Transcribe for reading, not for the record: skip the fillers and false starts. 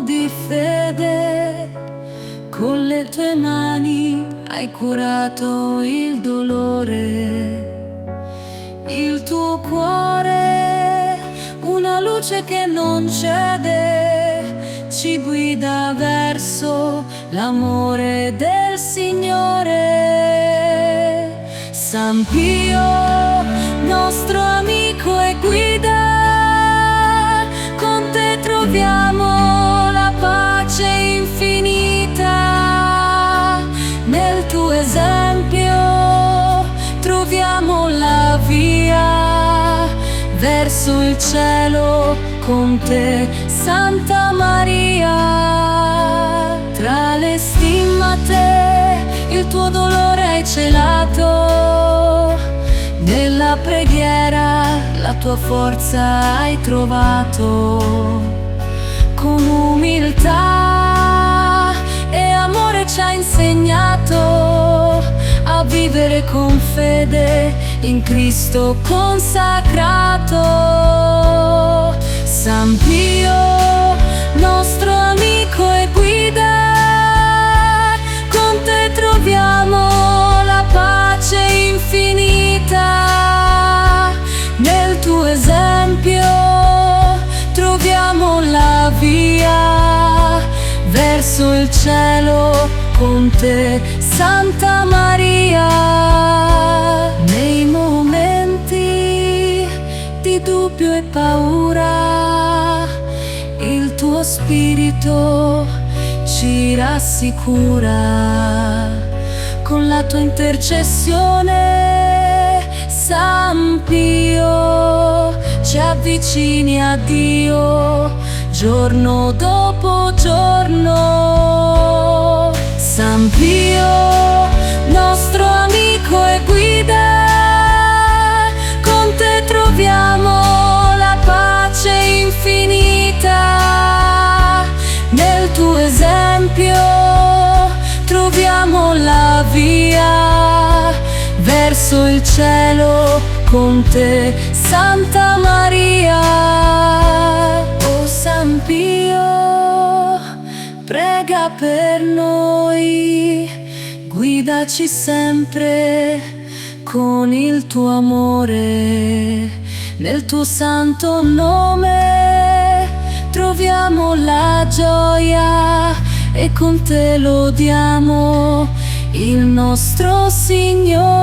di fede, con le tue mani hai curato il dolore. Il tuo cuore, una luce che non cede, ci guida verso l'amore del Signore. San Pio, nostro amico e guida, con te troviamo la pace infinita. Nel tuo esempio troviamo la via verso il cielo con te, Santa Maria. Tra le stimmate il tuo dolore hai celato, nella preghiera la tua forza hai trovato. Con umiltà e amore ci hai insegnato a vivere con fede in Cristo consacrato. San Pio, nostro amico e guida, con te troviamo la pace infinita. Nel tuo esempio troviamo la via verso il cielo con te, Santa Maria. Nei momenti di dubbio e paura, il tuo spirito ci rassicura. Con la tua intercessione, San Pio, ci avvicini a Dio giorno dopo giorno. San Pio, nostro amico e guida, con te troviamo la pace infinita. Nel tuo esempio troviamo la via verso il cielo con te, Santa Maria. O San Pio, prega per noi, guidaci sempre con il tuo amore. Nel tuo santo nome troviamo la gioia e con te lodiamo il nostro Signore.